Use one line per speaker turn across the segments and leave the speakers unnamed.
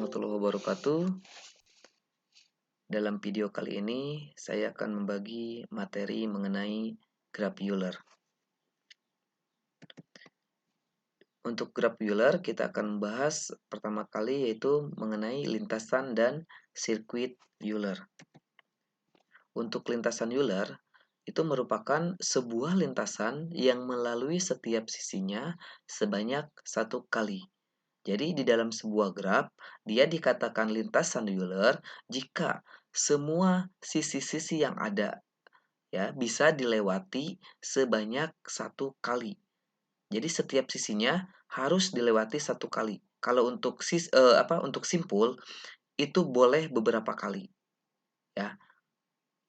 warahmatullahi wabarakatuh. Dalam video kali ini saya akan membagi materi mengenai graf Euler. Untuk graf Euler kita akan membahas pertama kali yaitu mengenai lintasan dan sirkuit Euler. Untuk lintasan Euler itu merupakan sebuah lintasan yang melalui setiap sisinya sebanyak satu kali. Jadi di dalam sebuah graf, dia dikatakan lintasan Euler jika semua sisi-sisi yang ada ya bisa dilewati sebanyak satu kali. Jadi setiap sisinya harus dilewati satu kali. Kalau untuk simpul itu boleh beberapa kali ya.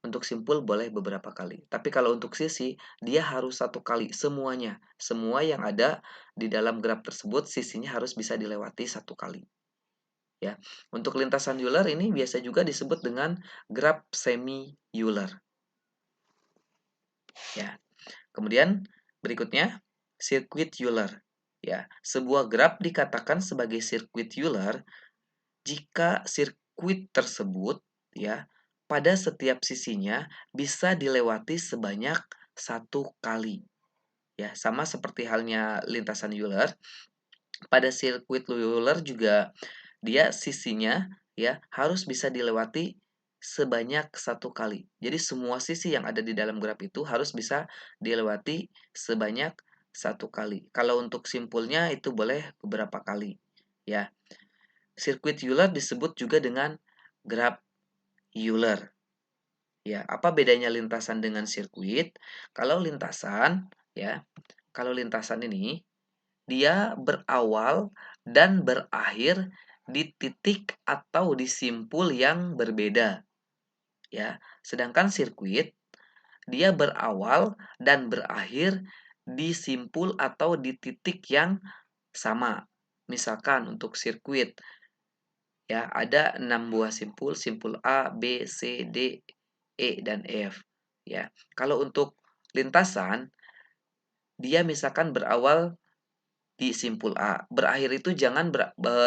Untuk simpul boleh beberapa kali. Tapi kalau untuk sisi, dia harus satu kali semuanya. Semua yang ada di dalam graf tersebut, sisinya harus bisa dilewati satu kali. Ya, untuk lintasan Euler ini biasa juga disebut dengan graf semi Euler. Ya. Kemudian berikutnya sirkuit Euler. Ya, sebuah graf dikatakan sebagai sirkuit Euler jika sirkuit tersebut ya pada setiap sisinya bisa dilewati sebanyak satu kali. Ya, sama seperti halnya lintasan Euler, pada sirkuit Euler juga dia sisinya ya harus bisa dilewati sebanyak satu kali. Jadi semua sisi yang ada di dalam graf itu harus bisa dilewati sebanyak satu kali. Kalau untuk simpulnya itu boleh beberapa kali. Ya, sirkuit Euler disebut juga dengan graf Euler. Ya, apa bedanya lintasan dengan sirkuit? Kalau lintasan ini dia berawal dan berakhir di titik atau di simpul yang berbeda. Ya, sedangkan sirkuit dia berawal dan berakhir di simpul atau di titik yang sama. Misalkan untuk sirkuit ya ada 6 buah simpul, simpul A, B, C, D, E dan F. Ya. Kalau untuk lintasan dia misalkan berawal di simpul A. Berakhir itu jangan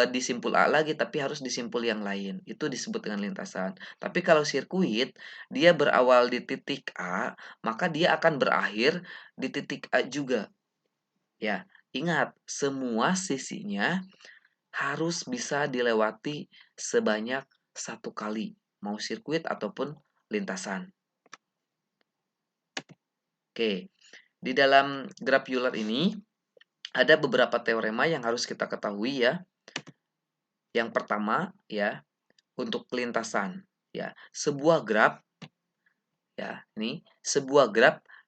di simpul A lagi, tapi harus di simpul yang lain. Itu disebut dengan lintasan. Tapi kalau sirkuit, dia berawal di titik A, maka dia akan berakhir di titik A juga. Ya, ingat, semua sisinya harus bisa dilewati sebanyak satu kali. Mau sirkuit ataupun lintasan. Oke, di dalam graf Euler ini, ada beberapa teorema yang harus kita ketahui ya. Yang pertama ya, untuk lintasan ya. Sebuah graf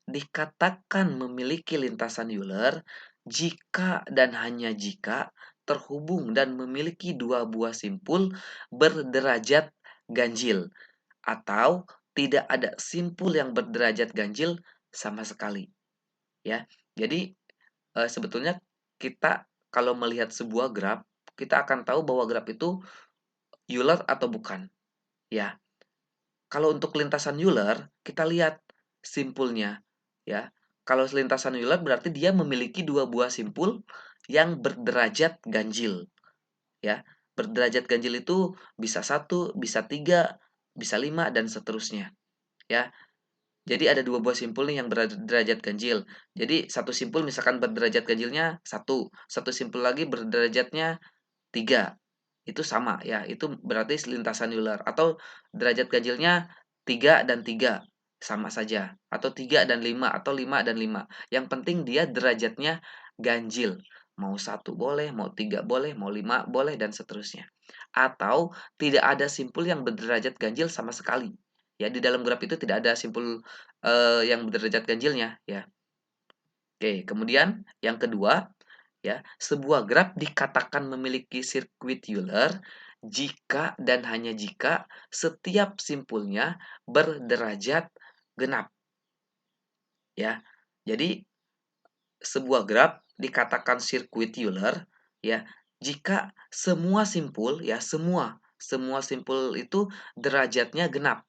dikatakan memiliki lintasan Euler jika dan hanya jika terhubung dan memiliki dua buah simpul berderajat ganjil atau tidak ada simpul yang berderajat ganjil sama sekali ya. Jadi sebetulnya kita kalau melihat sebuah graf, kita akan tahu bahwa graf itu Euler atau bukan. Ya. Kalau untuk lintasan Euler, kita lihat simpulnya, ya. Kalau lintasan Euler berarti dia memiliki dua buah simpul yang berderajat ganjil, ya. Berderajat ganjil itu bisa 1, bisa 3, bisa 5 dan seterusnya, ya. Jadi ada dua buah simpul nih yang berderajat ganjil. Jadi satu simpul misalkan berderajat ganjilnya 1, satu simpul lagi berderajatnya 3. Itu sama ya, itu berarti lintasan Euler. Atau derajat ganjilnya 3 dan 3, sama saja. Atau 3 dan 5, atau 5 dan 5. Yang penting dia derajatnya ganjil. Mau 1 boleh, mau 3 boleh, mau 5 boleh, dan seterusnya. Atau tidak ada simpul yang berderajat ganjil sama sekali. Ya, di dalam graf itu tidak ada simpul yang berderajat ganjilnya ya. Oke, kemudian yang kedua ya, sebuah graf dikatakan memiliki sirkuit Euler jika dan hanya jika setiap simpulnya berderajat genap. Ya. Jadi sebuah graf dikatakan sirkuit Euler ya jika semua simpul ya semua simpul itu derajatnya genap.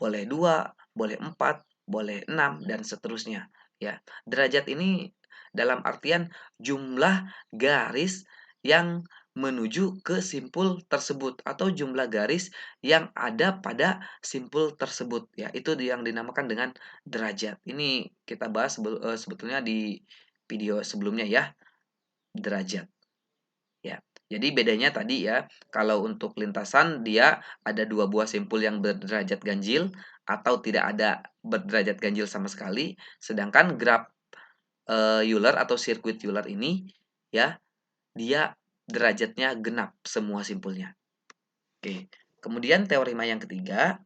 Boleh 2, boleh 4, boleh 6 dan seterusnya ya. Derajat ini dalam artian jumlah garis yang menuju ke simpul tersebut atau jumlah garis yang ada pada simpul tersebut ya. Itu yang dinamakan dengan derajat. Ini kita bahas sebetulnya di video sebelumnya ya, derajat. Ya. Jadi bedanya tadi ya, kalau untuk lintasan dia ada dua buah simpul yang berderajat ganjil atau tidak ada berderajat ganjil sama sekali, sedangkan graf Euler atau sirkuit Euler ini ya, dia derajatnya genap semua simpulnya. Oke. Kemudian teorema yang ketiga,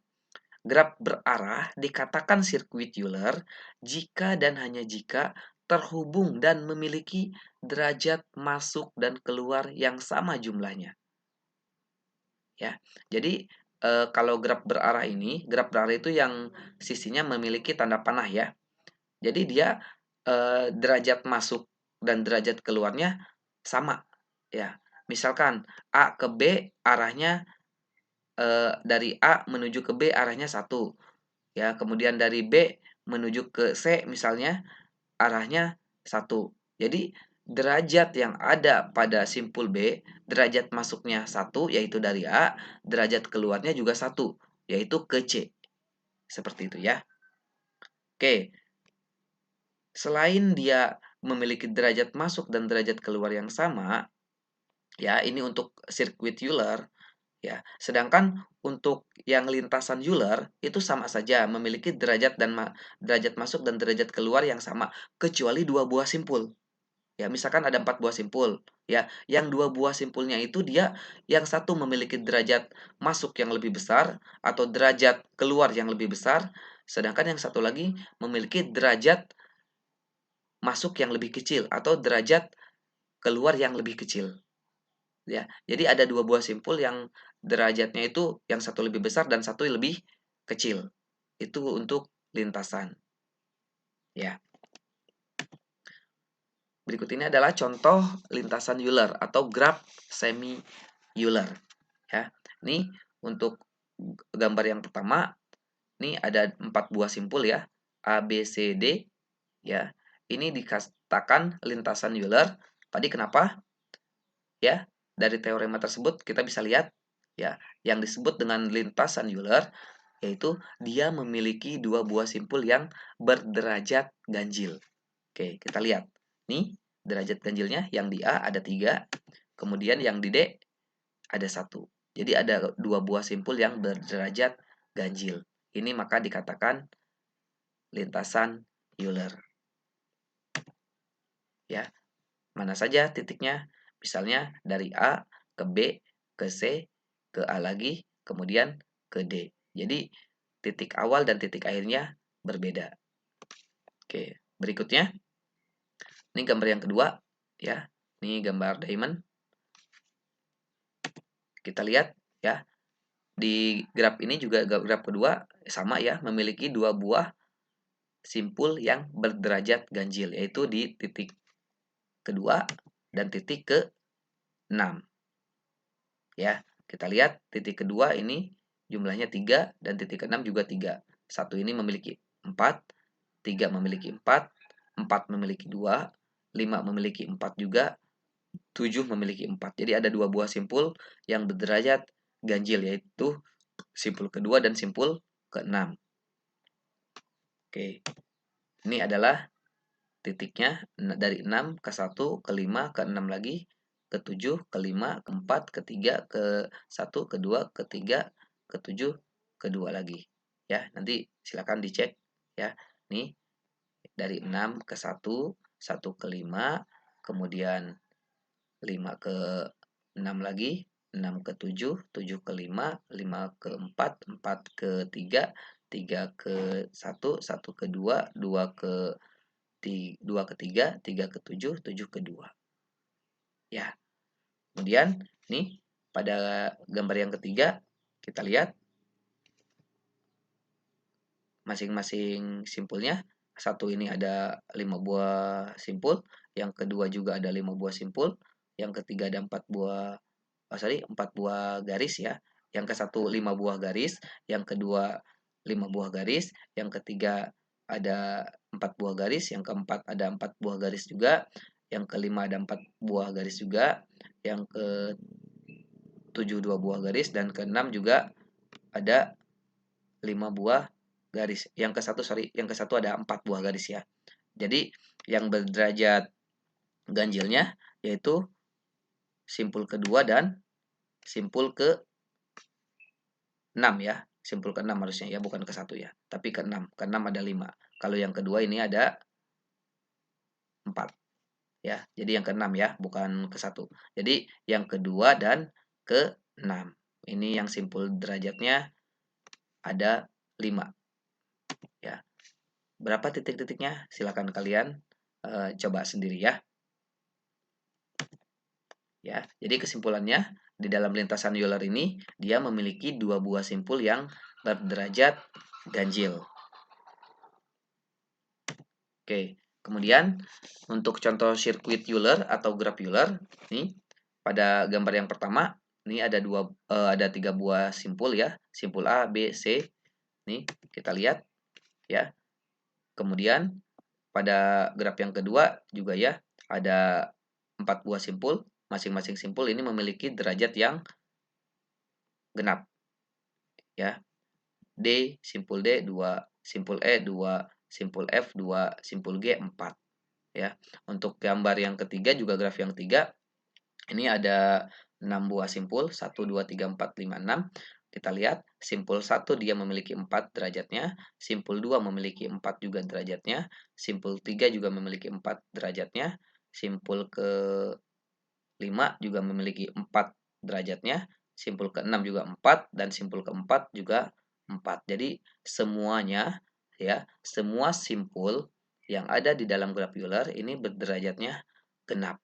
graf berarah dikatakan sirkuit Euler jika dan hanya jika terhubung dan memiliki derajat masuk dan keluar yang sama jumlahnya. Ya. Jadi kalau graf berarah itu yang sisinya memiliki tanda panah ya. Jadi dia derajat masuk dan derajat keluarnya sama ya. Misalkan A ke B arahnya dari A menuju ke B arahnya 1 ya, kemudian dari B menuju ke C misalnya arahnya 1. Jadi derajat yang ada pada simpul B, derajat masuknya 1 yaitu dari A, derajat keluarnya juga 1 yaitu ke C. Seperti itu ya. Oke, selain dia memiliki derajat masuk dan derajat keluar yang sama, ya ini untuk sirkuit Euler. Ya, sedangkan untuk yang lintasan Euler itu sama saja memiliki derajat masuk dan derajat keluar yang sama kecuali dua buah simpul. Ya, misalkan ada 4 buah simpul, ya. Yang dua buah simpulnya itu dia yang satu memiliki derajat masuk yang lebih besar atau derajat keluar yang lebih besar, sedangkan yang satu lagi memiliki derajat masuk yang lebih kecil atau derajat keluar yang lebih kecil. Ya, jadi ada dua buah simpul yang derajatnya itu yang satu lebih besar dan satu lebih kecil. Itu untuk lintasan. Ya. Berikut ini adalah contoh lintasan Euler atau graf semi Euler. Ya. Ini untuk gambar yang pertama, ini ada 4 buah simpul ya. A, B, C, D. Ya. Ini dikatakan lintasan Euler. Tadi kenapa? Ya, dari teorema tersebut kita bisa lihat ya, yang disebut dengan lintasan Euler yaitu dia memiliki dua buah simpul yang berderajat ganjil. Oke, kita lihat. Nih, derajat ganjilnya yang di A ada 3, kemudian yang di D ada 1. Jadi ada dua buah simpul yang berderajat ganjil. Ini maka dikatakan lintasan Euler. Ya, mana saja titiknya? Misalnya dari A ke B, ke C, ke A lagi, kemudian ke D. Jadi titik awal dan titik akhirnya berbeda. Oke, berikutnya. Ini gambar yang kedua ya. Ini gambar diamond. Kita lihat ya. Di graf ini juga graf kedua sama ya, memiliki dua buah simpul yang berderajat ganjil yaitu di titik kedua dan titik ke-6. Ya, kita lihat titik kedua ini jumlahnya 3 dan titik ke-6 juga 3. Satu ini memiliki 4, 3 memiliki 4, 4 memiliki 2, 5 memiliki 4 juga, 7 memiliki 4. Jadi ada dua buah simpul yang berderajat ganjil yaitu simpul kedua dan simpul ke-6. Oke. Ini adalah titiknya dari 6 ke 1, ke 5, ke 6 lagi, ke 7, ke 5, ke 4, ke 3, ke 1, ke 2, ke 3, ke 7, ke 2 lagi. Ya, nanti silakan dicek ya. Nih dari 6 ke 1, 1 ke 5, kemudian 5 ke 6 lagi, 6 ke 7, 7 ke 5, 5 ke 4, 4 ke 3, 3 ke 1, 1 ke 2, 2 ke 2 ke 3, 3 ke 7, 7 ke 2. Ya. Kemudian nih pada gambar yang ketiga kita lihat masing-masing simpulnya. Satu ini ada 5 buah simpul, yang kedua juga ada 5 buah simpul, yang ketiga ada 4 buah 4 buah garis ya. Yang ke satu 5 buah garis, yang kedua 5 buah garis, yang ketiga ada 4 buah garis, yang keempat ada 4 buah garis juga, yang kelima ada 4 buah garis juga, yang ke-7 2 buah garis, dan ke-6 juga ada 5 buah garis. Yang ke-1 yang ke-1 ada 4 buah garis ya. Jadi yang berderajat ganjilnya yaitu simpul kedua dan simpul ke-6 ya. Simpul ke-6 harusnya ya, bukan ke-1 ya, tapi ke-6. Ke-6 ada 5. Kalau yang kedua ini ada 4 ya. Jadi yang ke-6 ya, bukan ke-1. Jadi yang kedua dan ke-6. Ini yang simpul derajatnya ada 5 ya. Berapa titik-titiknya? Silakan kalian coba sendiri ya. Ya, jadi kesimpulannya di dalam lintasan Euler ini dia memiliki dua buah simpul yang berderajat ganjil. Oke, kemudian untuk contoh sirkuit Euler atau graf Euler, nih pada gambar yang pertama, ini ada ada 3 buah simpul ya, simpul A, B, C. Nih kita lihat ya. Kemudian pada graf yang kedua juga ya ada 4 buah simpul, masing-masing simpul ini memiliki derajat yang genap ya. D, simpul D 2, simpul E 2, simpul F 2, simpul G 4 ya. Untuk gambar yang ketiga juga graf yang ketiga ini ada 6 buah simpul, 1 2 3 4 5 6. Kita lihat simpul 1 dia memiliki 4 derajatnya, simpul 2 memiliki 4 juga derajatnya, simpul 3 juga memiliki 4 derajatnya, simpul ke-5 juga memiliki 4 derajatnya, simpul ke-6 juga 4, dan simpul ke-4 juga 4. Jadi semuanya ya, semua simpul yang ada di dalam graf Euler ini berderajatnya genap.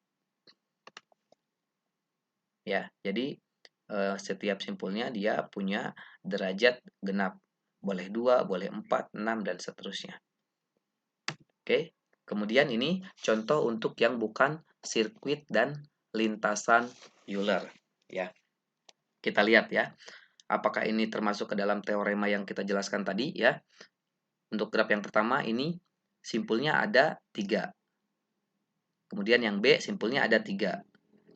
Ya, jadi setiap simpulnya dia punya derajat genap. Boleh 2, boleh 4, 6, dan seterusnya. Oke. Kemudian ini contoh untuk yang bukan sirkuit dan lintasan Euler ya. Kita lihat ya. Apakah ini termasuk ke dalam teorema yang kita jelaskan tadi ya. Untuk graf yang pertama ini simpulnya ada 3. Kemudian yang B simpulnya ada 3.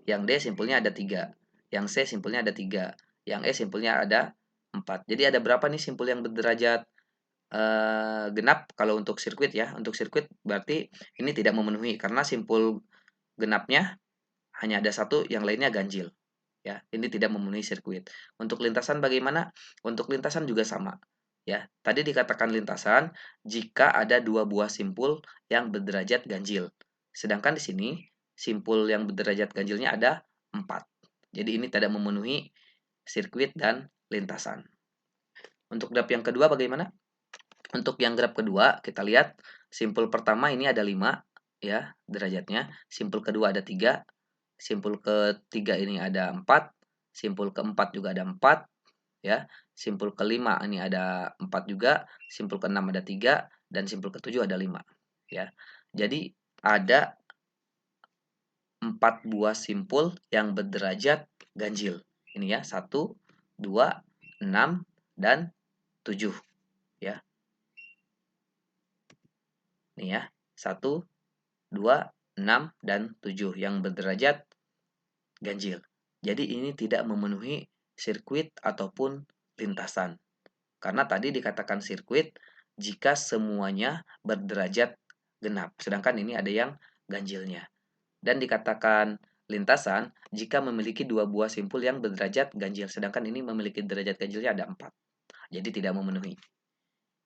Yang D simpulnya ada 3. Yang C simpulnya ada 3. Yang E simpulnya ada 4. Jadi ada berapa nih simpul yang berderajat genap kalau untuk sirkuit ya. Untuk sirkuit berarti ini tidak memenuhi karena simpul genapnya hanya ada 1, yang lainnya ganjil. Ya, ini tidak memenuhi sirkuit. Untuk lintasan bagaimana? Untuk lintasan juga sama. Ya, tadi dikatakan lintasan jika ada 2 buah simpul yang berderajat ganjil. Sedangkan di sini simpul yang berderajat ganjilnya ada 4. Jadi ini tidak memenuhi sirkuit dan lintasan. Untuk graf yang kedua bagaimana? Untuk yang graf kedua kita lihat simpul pertama ini ada 5 ya derajatnya, simpul kedua ada 3, simpul ketiga ini ada 4, simpul keempat juga ada 4 ya. Simpul kelima ini ada 4 juga, simpul keenam ada 3, dan simpul ketujuh ada 5 ya. Jadi ada 4 buah simpul yang berderajat ganjil. Ini ya, 1, 2, 6, dan 7 ya. Nih ya, 1, 2, 6, dan 7 yang berderajat ganjil. Jadi ini tidak memenuhi sirkuit ataupun lintasan. Karena tadi dikatakan sirkuit jika semuanya berderajat genap. Sedangkan ini ada yang ganjilnya. Dan dikatakan lintasan jika memiliki 2 buah simpul yang berderajat ganjil. Sedangkan ini memiliki derajat ganjilnya ada 4. Jadi tidak memenuhi.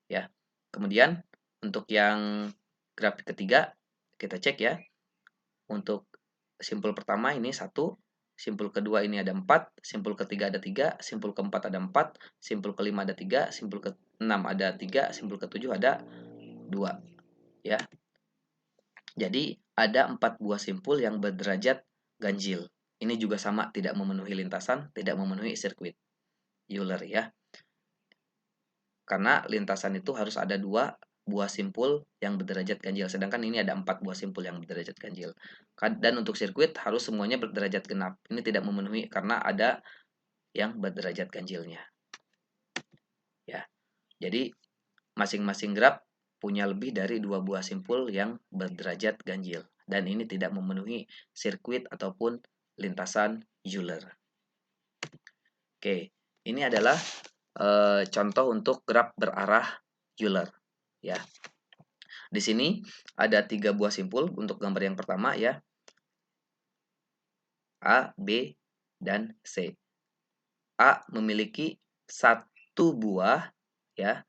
Ya. Kemudian untuk yang grafik ketiga kita cek ya. Untuk simpul pertama ini 1, simpul kedua ini ada 4, simpul ketiga ada 3, simpul keempat ada 4, simpul kelima ada 3, simpul keenam ada 3, simpul ketujuh ada 2. Ya. Jadi ada 4 buah simpul yang berderajat ganjil. Ini juga sama tidak memenuhi lintasan, tidak memenuhi sirkuit Euler ya. Karena lintasan itu harus ada 2 buah simpul yang berderajat ganjil. Sedangkan ini ada 4 buah simpul yang berderajat ganjil. Dan untuk sirkuit harus semuanya berderajat genap. Ini tidak memenuhi karena ada yang berderajat ganjilnya. Ya. Jadi masing-masing graf punya lebih dari 2 buah simpul yang berderajat ganjil. Dan ini tidak memenuhi sirkuit ataupun lintasan Euler. Oke, ini adalah contoh untuk graf berarah Euler ya. Di sini ada 3 buah simpul untuk gambar yang pertama ya. A, B, dan C. A memiliki satu buah ya,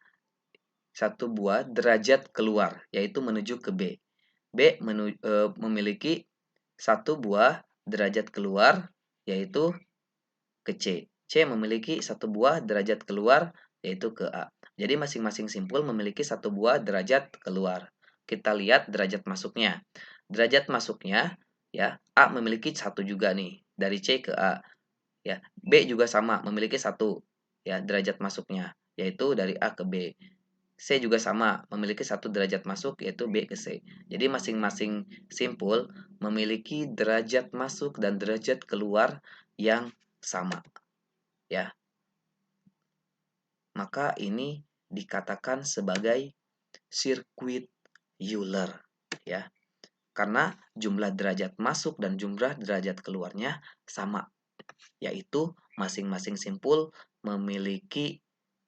satu buah derajat keluar yaitu menuju ke B. B memiliki satu buah derajat keluar yaitu ke C. C memiliki satu buah derajat keluar yaitu ke A. Jadi masing-masing simpul memiliki satu buah derajat keluar. Kita lihat derajat masuknya. Derajat masuknya ya, A memiliki satu juga nih dari C ke A. Ya, B juga sama memiliki satu ya derajat masuknya yaitu dari A ke B. C juga sama memiliki satu derajat masuk yaitu B ke C. Jadi masing-masing simpul memiliki derajat masuk dan derajat keluar yang sama ya. Maka ini dikatakan sebagai sirkuit Euler ya. Karena jumlah derajat masuk dan jumlah derajat keluarnya sama, yaitu masing-masing simpul memiliki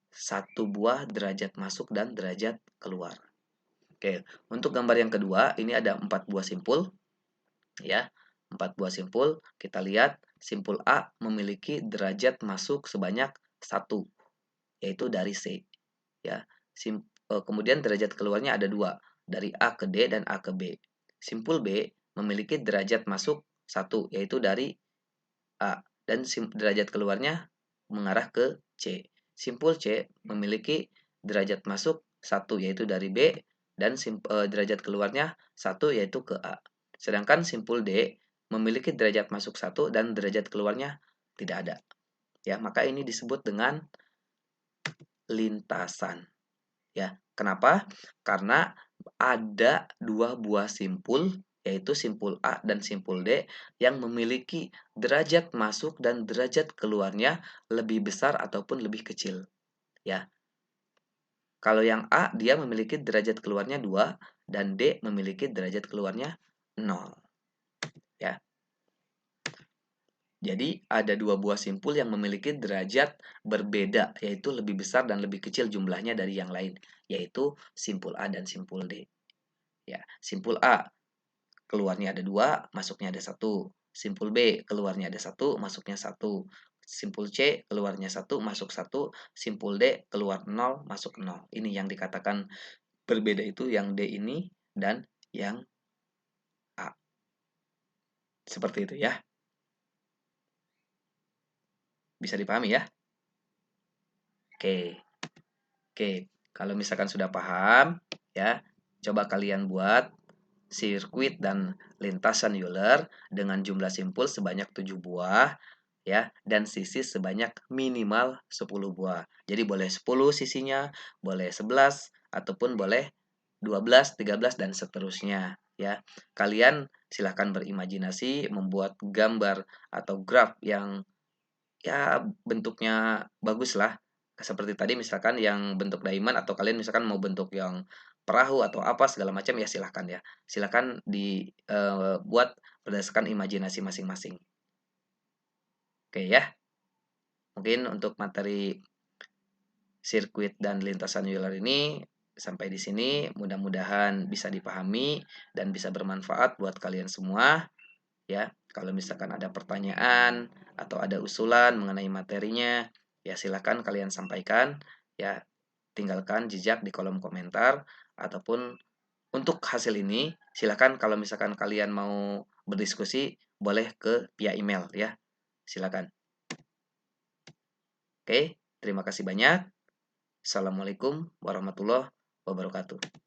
satu buah derajat masuk dan derajat keluar. Oke, untuk gambar yang kedua ini ada 4 buah simpul ya. 4 buah simpul, kita lihat simpul A memiliki derajat masuk sebanyak 1 yaitu dari C ya. Kemudian derajat keluarnya ada 2 dari A ke D dan A ke B. Simpul B memiliki derajat masuk 1 yaitu dari A dan derajat keluarnya mengarah ke C. Simpul C memiliki derajat masuk 1 yaitu dari B dan derajat keluarnya 1 yaitu ke A. Sedangkan simpul D memiliki derajat masuk 1 dan derajat keluarnya tidak ada. Ya, maka ini disebut dengan lintasan. Ya, kenapa? Karena ada 2 buah simpul yaitu simpul A dan simpul D yang memiliki derajat masuk dan derajat keluarnya lebih besar ataupun lebih kecil ya. Kalau yang A dia memiliki derajat keluarnya 2 dan D memiliki derajat keluarnya 0 ya. Jadi ada 2 buah simpul yang memiliki derajat berbeda yaitu lebih besar dan lebih kecil jumlahnya dari yang lain yaitu simpul A dan simpul D. Ya, simpul A keluarnya ada 2, masuknya ada 1. Simpul B keluarnya ada 1, masuknya 1. Simpul C keluarnya 1, masuk 1. Simpul D keluar 0, masuk 0. Ini yang dikatakan berbeda itu yang D ini dan yang A. Seperti itu ya. Bisa dipahami ya? Oke. Oke, kalau misalkan sudah paham ya, coba kalian buat sirkuit dan lintasan Euler dengan jumlah simpul sebanyak 7 buah ya dan sisi sebanyak minimal 10 buah. Jadi boleh 10 sisinya, boleh 11 ataupun boleh 12, 13 dan seterusnya ya. Kalian silahkan berimajinasi membuat gambar atau graf yang ya bentuknya bagus lah. Seperti tadi misalkan yang bentuk diamond atau kalian misalkan mau bentuk yang perahu atau apa segala macam ya silahkan ya. Silahkan dibuat berdasarkan imajinasi masing-masing. Oke ya. Mungkin untuk materi sirkuit dan lintasan Euler ini sampai di sini. Mudah-mudahan bisa dipahami dan bisa bermanfaat buat kalian semua. Ya, kalau misalkan ada pertanyaan atau ada usulan mengenai materinya, ya silakan kalian sampaikan. Ya, tinggalkan jejak di kolom komentar ataupun untuk hasil ini silakan kalau misalkan kalian mau berdiskusi boleh ke via email ya. Silakan. Oke, terima kasih banyak. Assalamualaikum warahmatullahi wabarakatuh.